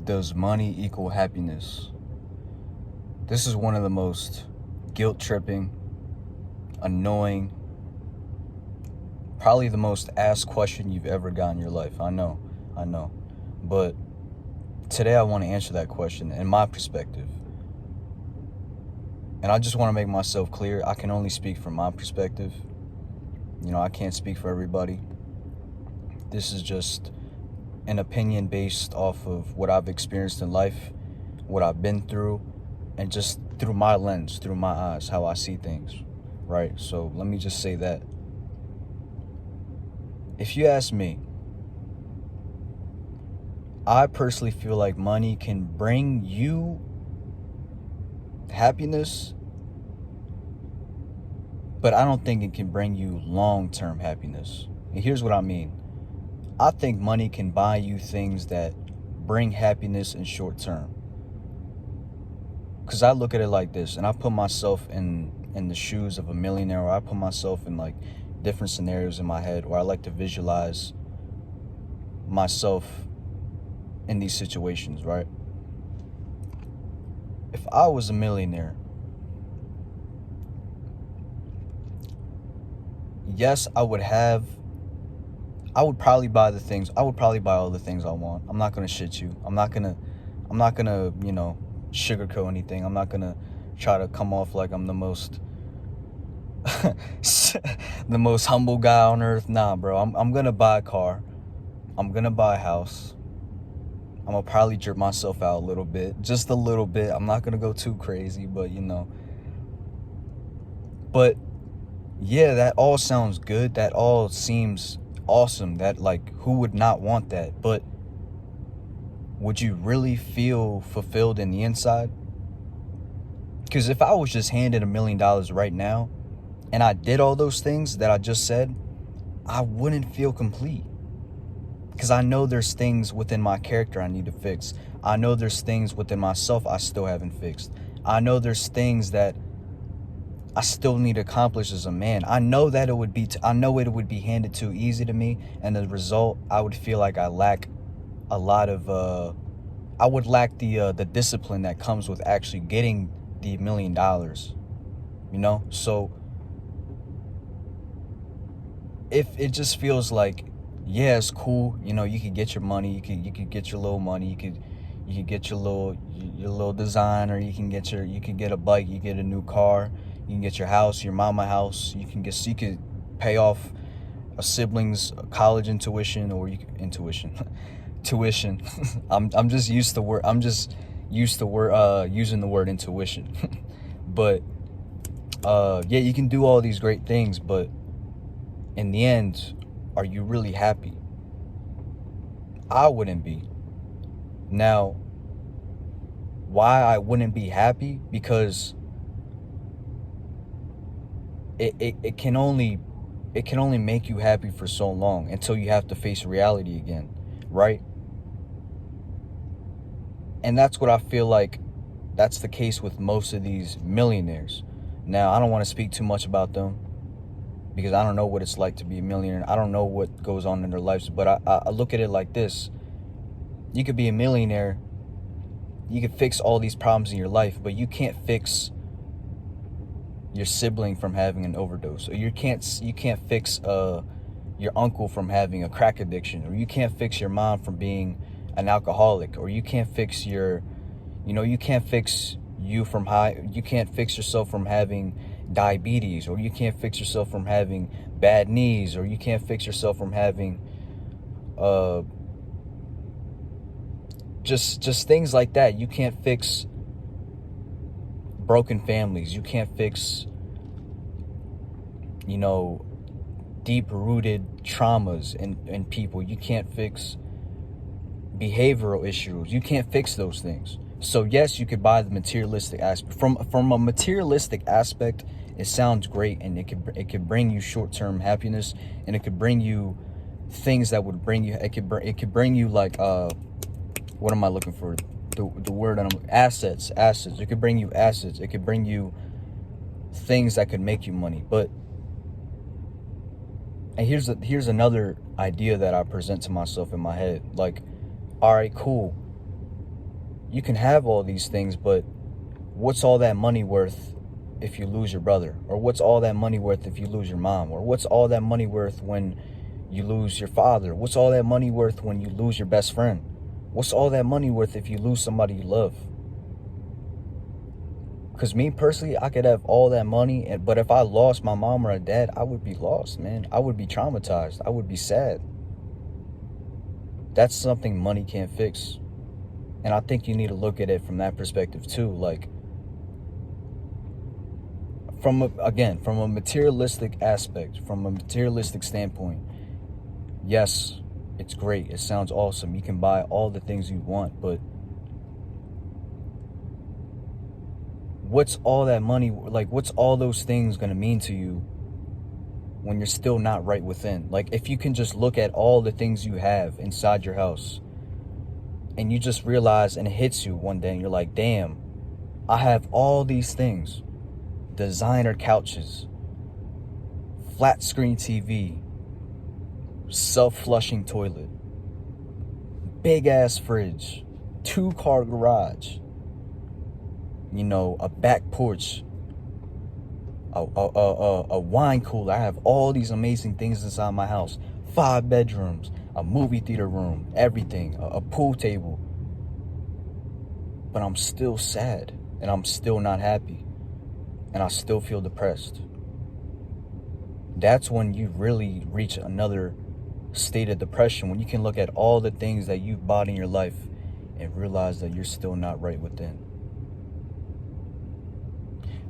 Does money equal happiness? This is one of the most guilt-tripping, annoying, probably the most asked question you've ever gotten in your life. I know. But today I want to answer that question in my perspective. And I just want to make myself clear. I can only speak from my perspective. I can't speak for everybody. This is just an opinion based off of what I've experienced in life, what I've been through, and just through my lens, through my eyes, how I see things, right? So let me just say that. If you ask me, I personally feel like money can bring you happiness, but I don't think it can bring you long-term happiness. And here's what I mean. I think money can buy you things that bring happiness in short term. Because I look at it like this, and I put myself in the shoes of a millionaire, or I put myself in like different scenarios in my head, or I like to visualize myself in these situations, right? If I was a millionaire, yes, I would probably buy all the things I want. I'm not gonna shit you. I'm not gonna, sugarcoat anything. I'm not gonna try to come off like I'm the most the most humble guy on earth. Nah, bro. I'm gonna buy a car. I'm gonna buy a house. I'm gonna probably jerk myself out a little bit. Just a little bit. I'm not gonna go too crazy, but But yeah, that all sounds good. That all seems awesome. That, like, who would not want that? But would you really feel fulfilled in the inside? Because if I was just handed $1 million right now and I did all those things that I just said, I wouldn't feel complete. Because I know there's things within my character I need to fix. I know there's things within myself I still haven't fixed. I know there's things that I still need to accomplish as a man. I know that it would be handed too easy to me, and as a result, I would feel like I lack a lot of I would lack the discipline that comes with actually getting the $1 million. So if it just feels like, yeah, it's cool, you could get your money, you could get your little money, you could get your little design, or you can get a bike, you get a new car, you can get your house, your mama house, you could pay off a sibling's college tuition, or tuition. I'm just used to using the word intuition. But yeah, you can do all these great things, but in the end, are you really happy? I wouldn't be. Now, why I wouldn't be happy? Because it can only make you happy for so long, until you have to face reality again, right? And that's what I feel like that's the case with most of these millionaires. Now, I don't want to speak too much about them, because I don't know what it's like to be a millionaire. I don't know what goes on in their lives, but I look at it like this. You could be a millionaire, you could fix all these problems in your life, but you can't fix your sibling from having an overdose, or you can't fix your uncle from having a crack addiction, or you can't fix your mom from being an alcoholic, or you can't fix you can't fix yourself from having diabetes, or you can't fix yourself from having bad knees, or you can't fix yourself from having just things like that. You can't fix broken families. You can't fix deep-rooted traumas in people. You can't fix behavioral issues. You can't fix those things. So yes, you could buy the materialistic aspect. From a materialistic aspect, it sounds great, and it could bring you short-term happiness, and it could bring you things that would bring you. It could bring you, like, what am I looking for? The word assets. It could bring you assets. It could bring you things that could make you money. But and here's another idea that I present to myself in my head. Like, all right, cool. You can have all these things, but what's all that money worth if you lose your brother? Or what's all that money worth if you lose your mom? Or what's all that money worth when you lose your father? What's all that money worth when you lose your best friend? What's all that money worth if you lose somebody you love? Because me personally, I could have all that money, but if I lost my mom or a dad, I would be lost, man. I would be traumatized. I would be sad. That's something money can't fix. And I think you need to look at it from that perspective too. Like, from a materialistic aspect, from a materialistic standpoint, yes, it's great. It sounds awesome. You can buy all the things you want, but what's all that money, like, what's all those things going to mean to you when you're still not right within? Like, if you can just look at all the things you have inside your house and you just realize, and it hits you one day and you're like, damn, I have all these things: designer couches, flat screen TV, self-flushing toilet, big ass fridge, 2-car garage, you know, a back porch, a wine cooler. I have all these amazing things inside my house. 5 bedrooms, a movie theater room, everything, a pool table. But I'm still sad, and I'm still not happy, and I still feel depressed. That's when you really reach another state of depression, when you can look at all the things that you've bought in your life and realize that you're still not right within.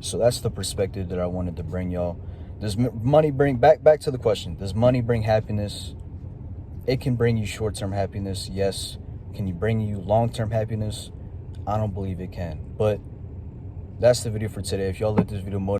So that's the perspective that I wanted to bring y'all. Does money bring, back to the question, does money bring happiness? It can bring you short-term happiness, yes. Can you bring you long-term happiness? I don't believe it can. But that's the video for today. If y'all let this video motivate